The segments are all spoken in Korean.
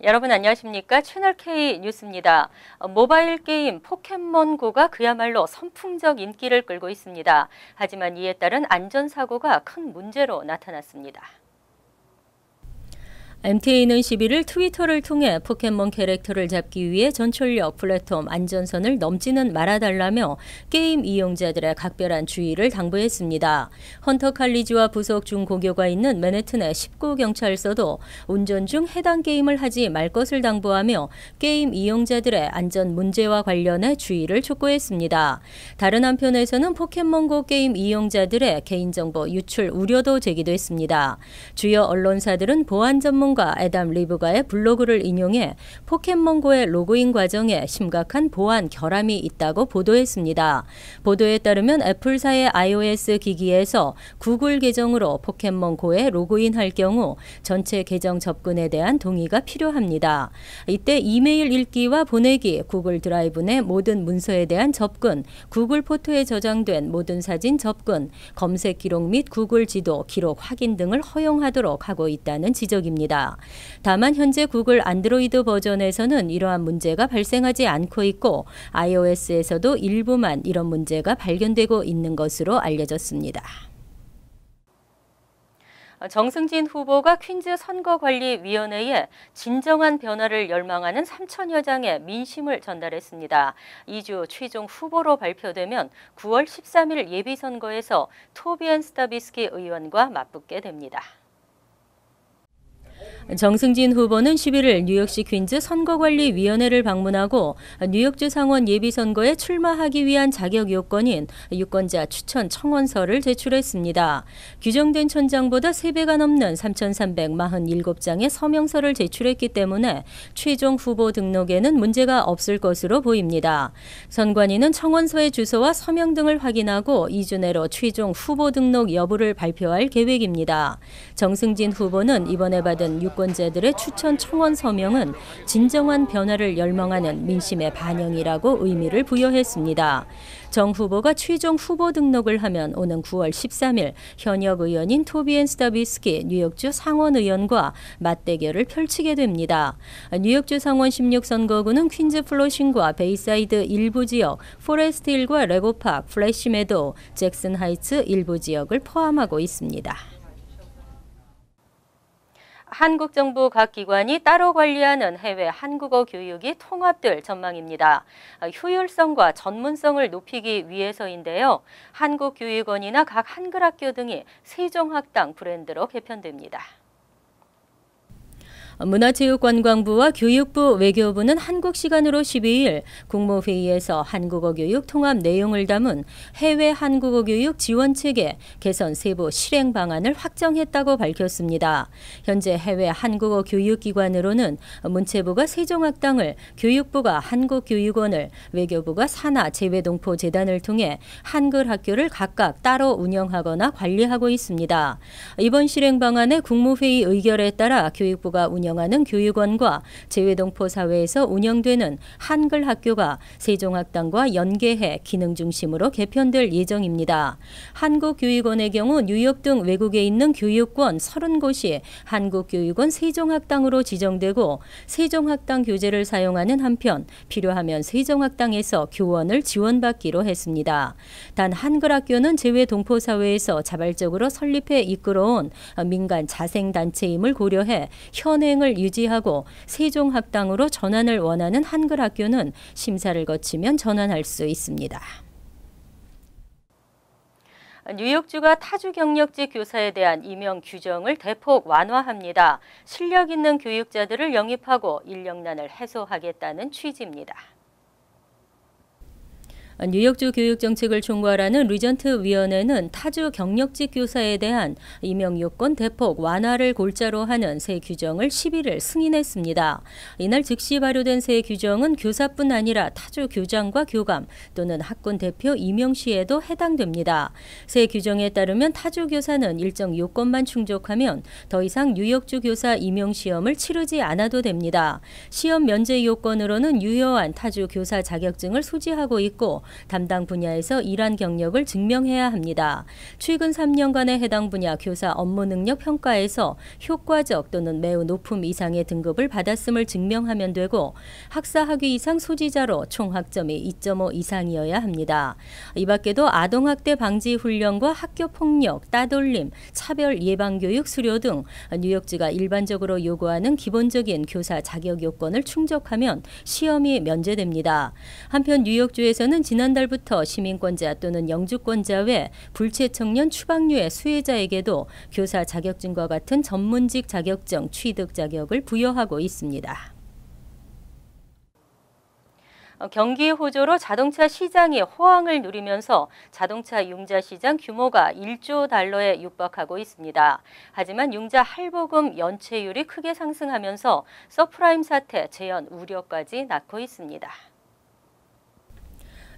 여러분 안녕하십니까? 채널K 뉴스입니다. 모바일 게임 포켓몬고가 그야말로 선풍적 인기를 끌고 있습니다. 하지만 이에 따른 안전사고가 큰 문제로 나타났습니다. MTA는 11일 트위터를 통해 포켓몬 캐릭터를 잡기 위해 전철역 플랫폼 안전선을 넘지는 말아달라며 게임 이용자들의 각별한 주의를 당부했습니다. 헌터 칼리지와 부속 중고교가 있는 맨해튼의 19경찰서도 운전 중 해당 게임을 하지 말 것을 당부하며 게임 이용자들의 안전 문제와 관련해 주의를 촉구했습니다. 다른 한편에서는 포켓몬고 게임 이용자들의 개인정보 유출 우려도 제기됐습니다. 주요 언론사들은 보안 전문가 애담 리브가의 블로그를 인용해 포켓몬고의 로그인 과정에 심각한 보안 결함이 있다고 보도했습니다. 보도에 따르면 애플사의 iOS 기기에서 구글 계정으로 포켓몬고에 로그인할 경우 전체 계정 접근에 대한 동의가 필요합니다. 이때 이메일 읽기와 보내기, 구글 드라이브 내 모든 문서에 대한 접근, 구글 포토에 저장된 모든 사진 접근, 검색 기록 및 구글 지도 기록 확인 등을 허용하도록 하고 있다는 지적입니다. 다만 현재 구글 안드로이드 버전에서는 이러한 문제가 발생하지 않고 있고 iOS에서도 일부만 이런 문제가 발견되고 있는 것으로 알려졌습니다. 정승진 후보가 퀸즈 선거관리위원회에 진정한 변화를 열망하는 3천여 장의 민심을 전달했습니다. 2주 최종 후보로 발표되면 9월 13일 예비선거에서 토비엔 스타비스키 의원과 맞붙게 됩니다. 정승진 후보는 11일 뉴욕시 퀸즈 선거관리위원회를 방문하고 뉴욕주 상원 예비선거에 출마하기 위한 자격 요건인 유권자 추천 청원서를 제출했습니다. 규정된 천장보다 3배가 넘는 3,347장의 서명서를 제출했기 때문에 최종 후보 등록에는 문제가 없을 것으로 보입니다. 선관위는 청원서의 주소와 서명 등을 확인하고 2주 내로 최종 후보 등록 여부를 발표할 계획입니다. 정승진 후보는 이번에 받은 유권자들의 추천 청원 서명은 진정한 변화를 열망하는 민심의 반영이라고 의미를 부여했습니다. 정 후보가 최종 후보 등록을 하면 오는 9월 13일 현역 의원인 토비엔 스타비스키 뉴욕주 상원 의원과 맞대결을 펼치게 됩니다. 뉴욕주 상원 16선거구는 퀸즈 플로싱과 베이사이드 일부 지역, 포레스트 힐과 레고파크, 플래시 메도우, 잭슨 하이츠 일부 지역을 포함하고 있습니다. 한국 정부 각 기관이 따로 관리하는 해외 한국어 교육이 통합될 전망입니다. 효율성과 전문성을 높이기 위해서인데요. 한국교육원이나 각 한글학교 등이 세종학당 브랜드로 개편됩니다. 문화체육관광부와 교육부, 외교부는 한국 시간으로 12일 국무회의에서 한국어 교육 통합 내용을 담은 해외 한국어 교육 지원체계 개선 세부 실행 방안을 확정했다고 밝혔습니다. 현재 해외 한국어 교육기관으로는 문체부가 세종학당을, 교육부가 한국교육원을, 외교부가 산하 재외동포재단을 통해 한글학교를 각각 따로 운영하거나 관리하고 있습니다. 이번 실행 방안의 국무회의 의결에 따라 교육부가 운영하는 교육원과 재외동포 사회에서 운영되는 한글학교가 세종학당과 연계해 기능 중심으로 개편될 예정입니다. 한국교육원의 경우 뉴욕 등 외국에 있는 교육권 30곳이 한국교육원 세종학당으로 지정되고 세종학당 교재를 사용하는 한편 필요하면 세종학당에서 교원을 지원받기로 했습니다. 단 한글학교는 재외동포 사회에서 자발적으로 설립해 이끌어온 민간 자생단체임을 고려해 현행을 유지하고 세종학당으로 전환을 원하는 한글학교는 심사를 거치면 전환할 수 있습니다. 뉴욕주가 타주 경력직 교사에 대한 임용 규정을 대폭 완화합니다. 실력 있는 교육자들을 영입하고 인력난을 해소하겠다는 취지입니다. 뉴욕주 교육정책을 총괄하는 리전트 위원회는 타주 경력직 교사에 대한 임용 요건 대폭 완화를 골자로 하는 새 규정을 11일 승인했습니다. 이날 즉시 발효된 새 규정은 교사뿐 아니라 타주 교장과 교감 또는 학군 대표 임용 시에도 해당됩니다. 새 규정에 따르면 타주 교사는 일정 요건만 충족하면 더 이상 뉴욕주 교사 임용 시험을 치르지 않아도 됩니다. 시험 면제 요건으로는 유효한 타주 교사 자격증을 소지하고 있고 담당 분야에서 일한 경력을 증명해야 합니다. 최근 3년간의 해당 분야 교사 업무 능력 평가에서 효과적 또는 매우 높음 이상의 등급을 받았음을 증명하면 되고 학사 학위 이상 소지자로 총 학점이 2.5 이상이어야 합니다. 이 밖에도 아동학대 방지 훈련과 학교폭력, 따돌림, 차별 예방교육 수료 등 뉴욕주가 일반적으로 요구하는 기본적인 교사 자격 요건을 충족하면 시험이 면제됩니다. 한편 뉴욕주에서는 지난달부터 시민권자 또는 영주권자 외 불체청년 추방류의 수혜자에게도 교사 자격증과 같은 전문직 자격증 취득 자격을 부여하고 있습니다. 경기 호조로 자동차 시장이 호황을 누리면서 자동차 융자 시장 규모가 1조 달러에 육박하고 있습니다. 하지만 융자 할부금 연체율이 크게 상승하면서 서프라임 사태 재현 우려까지 낳고 있습니다.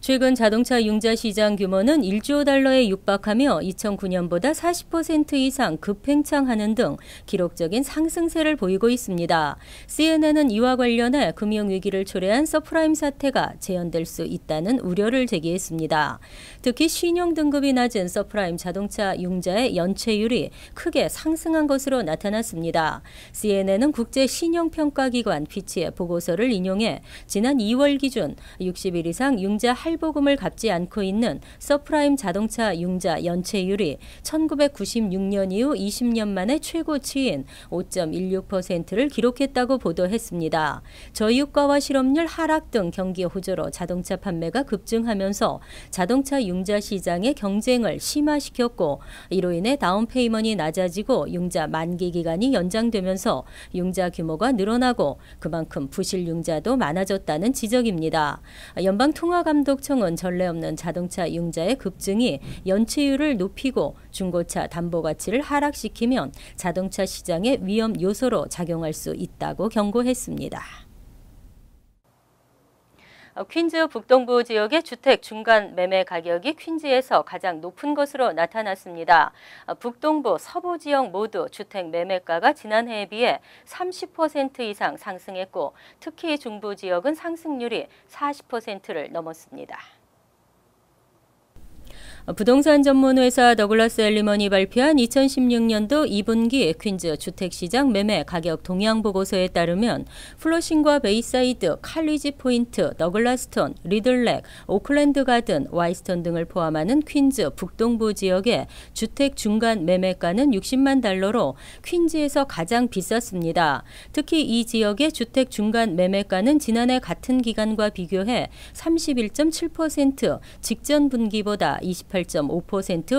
최근 자동차 융자 시장 규모는 1조 달러에 육박하며 2009년보다 40% 이상 급팽창하는 등 기록적인 상승세를 보이고 있습니다. CNN은 이와 관련해 금융위기를 초래한 서프라임 사태가 재현될 수 있다는 우려를 제기했습니다. 특히 신용 등급이 낮은 서프라임 자동차 융자의 연체율이 크게 상승한 것으로 나타났습니다. CNN은 국제 신용평가기관 피치의 보고서를 인용해 지난 2월 기준 60일 이상 융자 할부금을 갚지 않고 있는 서프라임 자동차 융자 연체율이 1996년 이후 20년 만에 최고치인 5.16%를 기록했다고 보도했습니다. 저유가와 실업률 하락 등 경기 호조로 자동차 판매가 급증하면서 자동차 융자 시장의 경쟁을 심화시켰고 이로 인해 다운페이먼이 낮아지고 융자 만기 기간이 연장되면서 융자 규모가 늘어나고 그만큼 부실 융자도 많아졌다는 지적입니다. 연방통화감독청은 전례 없는 자동차 융자의 급증이 연체율을 높이고 중고차 담보 가치를 하락시키면 자동차 시장의 위험 요소로 작용할 수 있다고 경고했습니다. 퀸즈 북동부 지역의 주택 중간 매매 가격이 퀸즈에서 가장 높은 것으로 나타났습니다. 북동부, 서부 지역 모두 주택 매매가가 지난해에 비해 30% 이상 상승했고 특히 중부 지역은 상승률이 40%를 넘었습니다. 부동산 전문회사 더글라스 엘리먼이 발표한 2016년도 2분기 퀸즈 주택시장 매매 가격 동향 보고서에 따르면 플러싱과 베이사이드, 칼리지 포인트, 더글라스톤, 리들렉, 오클랜드 가든, 와이스턴 등을 포함하는 퀸즈 북동부 지역의 주택 중간 매매가는 60만 달러로 퀸즈에서 가장 비쌌습니다. 특히 이 지역의 주택 중간 매매가는 지난해 같은 기간과 비교해 31.7%, 직전 분기보다 28.5%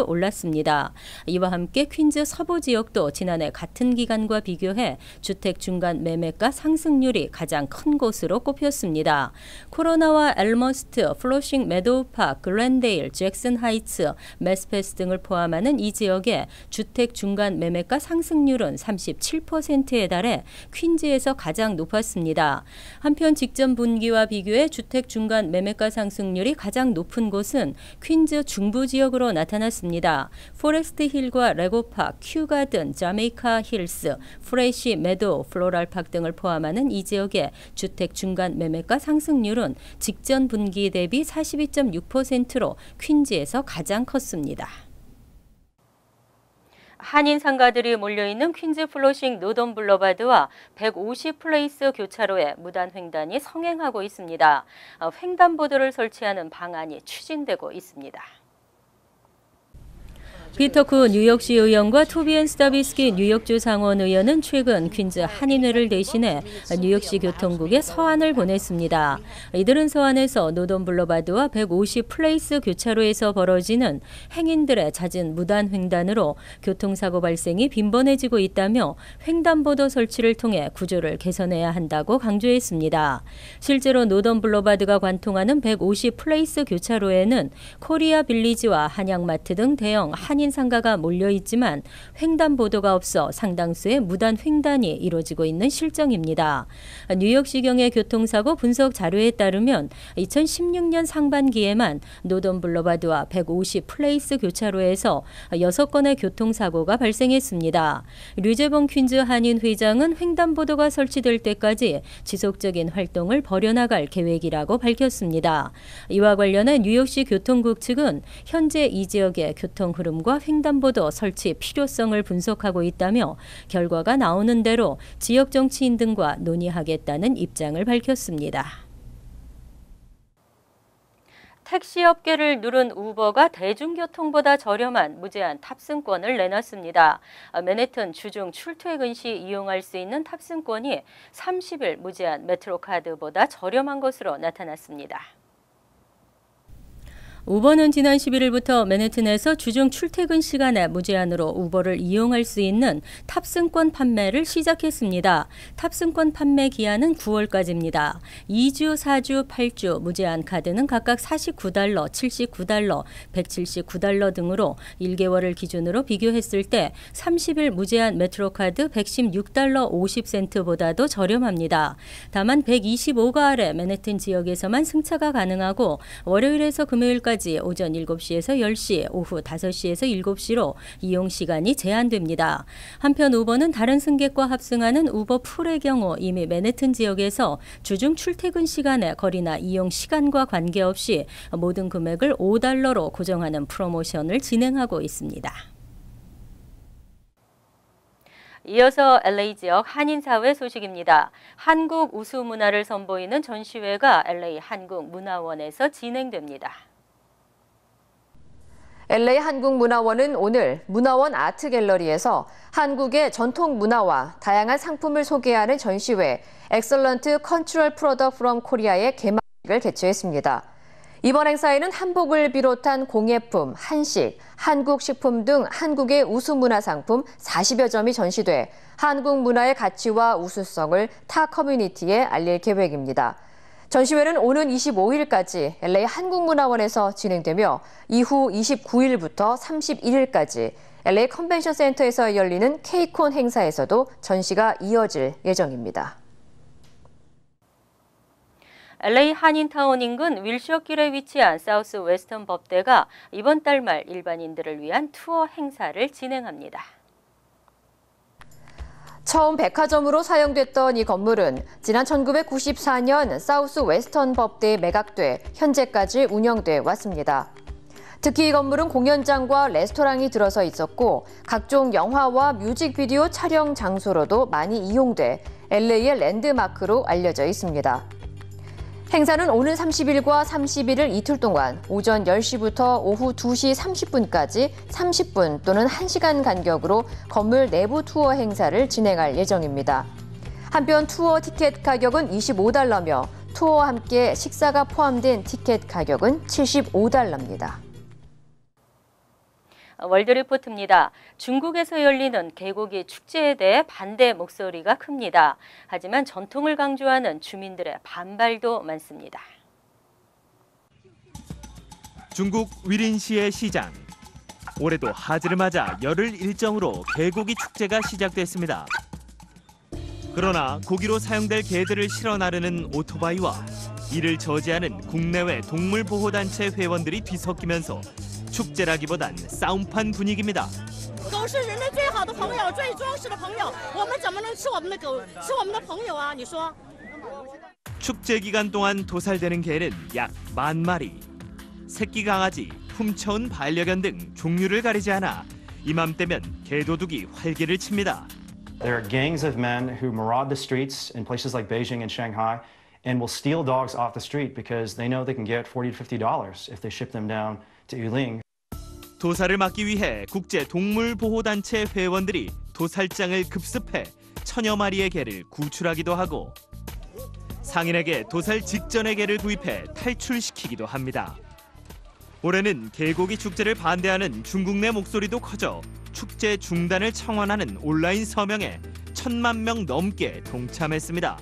올랐습니다. 이와 함께 퀸즈 서부 지역도 지난해 같은 기간과 비교해 주택 중간 매매가 상승률이 가장 큰 곳으로 꼽혔습니다. 코로나와 엘머스트, 플로싱 메도우파크, 글렌데일, 잭슨 하이츠, 메스페스 등을 포함하는 이 지역의 주택 중간 매매가 상승률은 37%에 달해 퀸즈에서 가장 높았습니다. 한편 직전 분기와 비교해 주택 중간 매매가 상승률이 가장 높은 곳은 퀸즈 중부 지역으로 나타났습니다. 포레스트 힐과 레고파크, 큐가든, 자메이카 힐스, 프레시 메도, 플로랄파크 등을 포함하는 이 지역의 주택 중간 매매가 상승률은 직전 분기 대비 42.6%로 퀸즈에서 가장 컸습니다. 한인 상가들이 몰려있는 퀸즈 플로싱 노던 블러바드와 150 플레이스 교차로에 무단 횡단이 성행하고 있습니다. 횡단보도를 설치하는 방안이 추진되고 있습니다. 피터 쿠 뉴욕시 의원과 토비앤 스타비스키 뉴욕주 상원 의원은 최근 퀸즈 한인회를 대신해 뉴욕시 교통국에 서한을 보냈습니다. 이들은 서한에서 노던 블러바드와 150 플레이스 교차로에서 벌어지는 행인들의 잦은 무단 횡단으로 교통사고 발생이 빈번해지고 있다며 횡단보도 설치를 통해 구조를 개선해야 한다고 강조했습니다. 실제로 노던 블러바드가 관통하는 150 플레이스 교차로에는 코리아 빌리지와 한양마트 등 대형 한인 한인 상가가 몰려 있지만 횡단보도가 없어 상당수의 무단 횡단이 이루어지고 있는 실정입니다. 뉴욕시경의 교통사고 분석 자료에 따르면 2016년 상반기에만 노던 블러바드와 150 플레이스 교차로에서 6건의 교통사고가 발생했습니다. 류재봉 퀸즈 한인 회장은 횡단보도가 설치될 때까지 지속적인 활동을 벌여나갈 계획이라고 밝혔습니다. 이와 관련해 뉴욕시 교통국 측은 현재 이 지역의 교통 흐름과 횡단보도 설치 필요성을 분석하고 있다며 결과가 나오는 대로 지역 정치인 등과 논의하겠다는 입장을 밝혔습니다. 택시업계를 누른 우버가 대중교통보다 저렴한 무제한 탑승권을 내놨습니다. 맨해튼 주중 출퇴근 시 이용할 수 있는 탑승권이 30일 무제한 메트로카드보다 저렴한 것으로 나타났습니다. 우버는 지난 11일부터 맨해튼에서 주중 출퇴근 시간에 무제한으로 우버를 이용할 수 있는 탑승권 판매를 시작했습니다. 탑승권 판매 기한은 9월까지입니다. 2주, 4주, 8주 무제한 카드는 각각 $49, $79, $179 등으로 1개월을 기준으로 비교했을 때 30일 무제한 메트로카드 $116 50센트보다도 저렴합니다. 다만 125가 아래 맨해튼 지역에서만 승차가 가능하고 월요일에서 금요일까지 오전 7시에서 10시, 오후 5시에서 7시로 이용 시간이 제한됩니다. 한편 우버는 다른 승객과 합승하는 우버 풀의 경우 이미 맨해튼 지역에서 주중 출퇴근 시간에 거리나 이용 시간과 관계없이 모든 금액을 $5로 고정하는 프로모션을 진행하고 있습니다. 이어서 LA 지역 한인사회 소식입니다. 한국 우수 문화를 선보이는 전시회가 LA 한국문화원에서 진행됩니다. LA 한국문화원은 오늘 문화원 아트갤러리에서 한국의 전통 문화와 다양한 상품을 소개하는 전시회 Excellent Cultural Product from Korea의 개막식을 개최했습니다. 이번 행사에는 한복을 비롯한 공예품, 한식, 한국 식품 등 한국의 우수 문화 상품 40여 점이 전시돼 한국 문화의 가치와 우수성을 타 커뮤니티에 알릴 계획입니다. 전시회는 오는 25일까지 LA 한국문화원에서 진행되며 이후 29일부터 31일까지 LA 컨벤션 센터에서 열리는 K-콘 행사에서도 전시가 이어질 예정입니다. LA 한인타운 인근 윌셔길에 위치한 사우스 웨스턴 법대가 이번 달 말 일반인들을 위한 투어 행사를 진행합니다. 처음 백화점으로 사용됐던 이 건물은 지난 1994년 사우스 웨스턴 법대에 매각돼 현재까지 운영돼 왔습니다. 특히 이 건물은 공연장과 레스토랑이 들어서 있었고 각종 영화와 뮤직비디오 촬영 장소로도 많이 이용돼 LA의 랜드마크로 알려져 있습니다. 행사는 오는 30일과 31일 이틀 동안 오전 10시부터 오후 2시 30분까지 30분 또는 1시간 간격으로 건물 내부 투어 행사를 진행할 예정입니다. 한편 투어 티켓 가격은 $25며 투어와 함께 식사가 포함된 티켓 가격은 $75입니다. 월드리포트입니다. 중국에서 열리는 개고기 축제에 대해 반대 목소리가 큽니다. 하지만 전통을 강조하는 주민들의 반발도 많습니다. 중국 위린시의 시장. 올해도 하지를 맞아 열흘 일정으로 개고기 축제가 시작됐습니다. 그러나 고기로 사용될 개들을 실어 나르는 오토바이와 이를 저지하는 국내외 동물보호단체 회원들이 뒤섞이면서 축제라기보단 싸움판 분위기입니다. 축제 기간 동안 도살되는 개는 약 10,000마리. 새끼 강아지, 훔쳐온 반려견 등 종류를 가리지 않아 이맘때면 개도둑이 활개를 칩니다. There are gangs of men who maraud the streets in places like Beijing and Shanghai and will steal dogs off the street because they know they can get $40 to $50 if they ship them down to Yuling. 도살을 막기 위해 국제 동물보호단체 회원들이 도살장을 급습해 1000여 마리의 개를 구출하기도 하고 상인에게 도살 직전의 개를 구입해 탈출시키기도 합니다. 올해는 개고기 축제를 반대하는 중국 내 목소리도 커져 축제 중단을 청원하는 온라인 서명에 1000만 명 넘게 동참했습니다.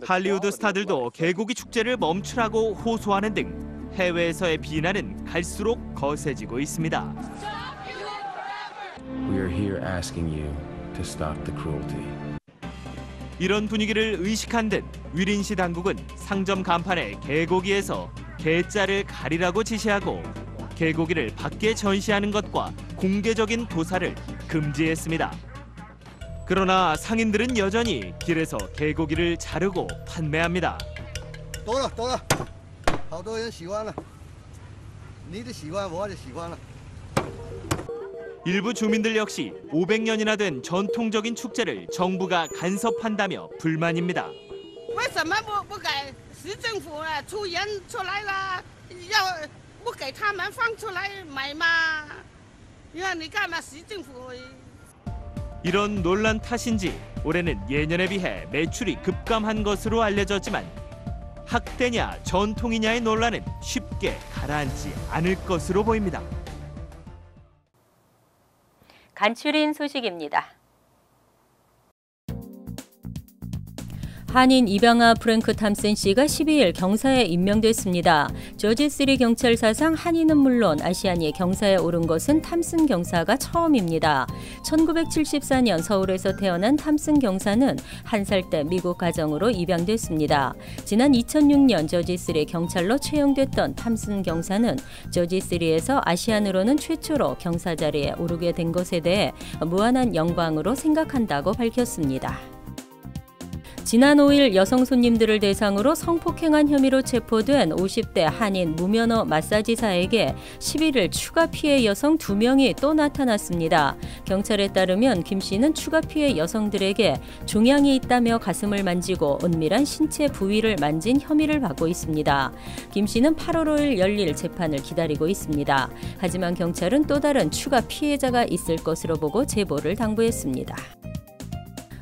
할리우드 스타들도 개고기 축제를 멈추라고 호소하는 등 해외에서의 비난은 갈수록 거세지고 있습니다. We are here asking you to stop the cruelty. 이런 분위기를 의식한 듯 위린시 당국은 상점 간판에 개고기에서 개자를 가리라고 지시하고 개고기를 밖에 전시하는 것과 공개적인 도살을 금지했습니다. 그러나 상인들은 여전히 길에서 개고기를 자르고 판매합니다. 多了，好多人喜欢了。你的喜欢，我的喜欢了。 일부 주민들 역시 500년이나 된 전통적인 축제를 정부가 간섭한다며 불만입니다. 为什么不给市政府出人出来了？要不给他们放出来买吗？因为你看嘛，市政府。 이런 논란 탓인지 올해는 예년에 비해 매출이 급감한 것으로 알려졌지만 학대냐 전통이냐의 논란은 쉽게 가라앉지 않을 것으로 보입니다. 간추린 소식입니다. 한인 입양아 프랭크 탐슨 씨가 12일 경사에 임명됐습니다. 저지3 경찰사상 한인은 물론 아시아니의 경사에 오른 것은 탐슨 경사가 처음입니다. 1974년 서울에서 태어난 탐슨 경사는 1살 때 미국 가정으로 입양됐습니다. 지난 2006년 저지3 경찰로 채용됐던 탐슨 경사는 저지3에서 아시안으로는 최초로 경사 자리에 오르게 된 것에 대해 무한한 영광으로 생각한다고 밝혔습니다. 지난 5일 여성 손님들을 대상으로 성폭행한 혐의로 체포된 50대 한인 무면허 마사지사에게 11일 추가 피해 여성 2명이 또 나타났습니다. 경찰에 따르면 김 씨는 추가 피해 여성들에게 종양이 있다며 가슴을 만지고 은밀한 신체 부위를 만진 혐의를 받고 있습니다. 김 씨는 8월 5일 열릴 재판을 기다리고 있습니다. 하지만 경찰은 또 다른 추가 피해자가 있을 것으로 보고 제보를 당부했습니다.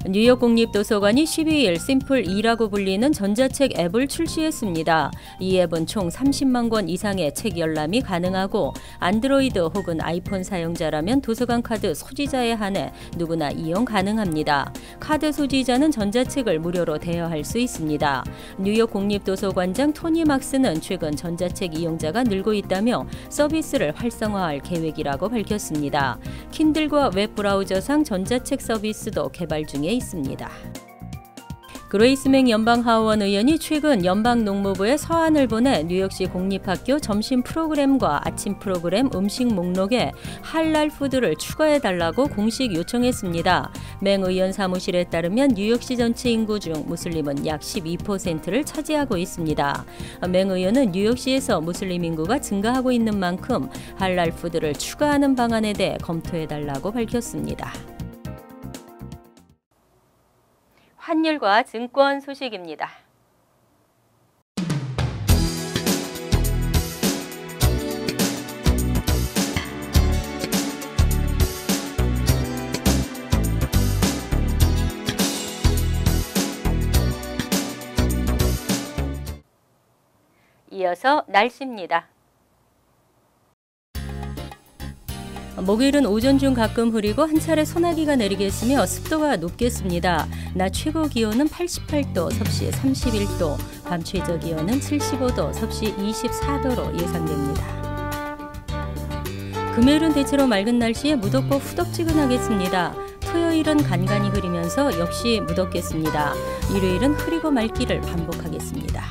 뉴욕 국립도서관이 12일 심플2라고 불리는 전자책 앱을 출시했습니다. 이 앱은 총 30만 권 이상의 책 열람이 가능하고 안드로이드 혹은 아이폰 사용자라면 도서관 카드 소지자에 한해 누구나 이용 가능합니다. 카드 소지자는 전자책을 무료로 대여할 수 있습니다. 뉴욕 국립도서관장 토니 막스는 최근 전자책 이용자가 늘고 있다며 서비스를 활성화할 계획이라고 밝혔습니다. 킨들과 웹브라우저상 전자책 서비스도 개발 중에 있습니다. 그레이스맹 연방하원 의원이 최근 연방농무부에 서한을 보내 뉴욕시 공립학교 점심 프로그램과 아침 프로그램 음식 목록에 할랄 푸드를 추가해달라고 공식 요청했습니다. 맹 의원 사무실에 따르면 뉴욕시 전체 인구 중 무슬림은 약 12%를 차지하고 있습니다. 맹 의원은 뉴욕시에서 무슬림 인구가 증가하고 있는 만큼 할랄 푸드를 추가하는 방안에 대해 검토해달라고 밝혔습니다. 환율과 증권 소식입니다. 이어서 날씨입니다. 목요일은 오전 중 가끔 흐리고 한 차례 소나기가 내리겠으며 습도가 높겠습니다. 낮 최고 기온은 88도, 섭씨 31도, 밤 최저 기온은 75도, 섭씨 24도로 예상됩니다. 금요일은 대체로 맑은 날씨에 무덥고 후덥지근하겠습니다. 토요일은 간간히 흐리면서 역시 무덥겠습니다. 일요일은 흐리고 맑기를 반복하겠습니다.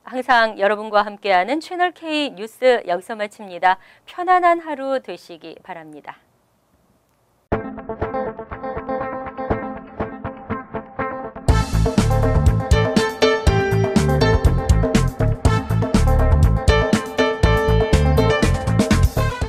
항상 여러분과 함께하는 채널K 뉴스 여기서 마칩니다. 편안한 하루 되시기 바랍니다.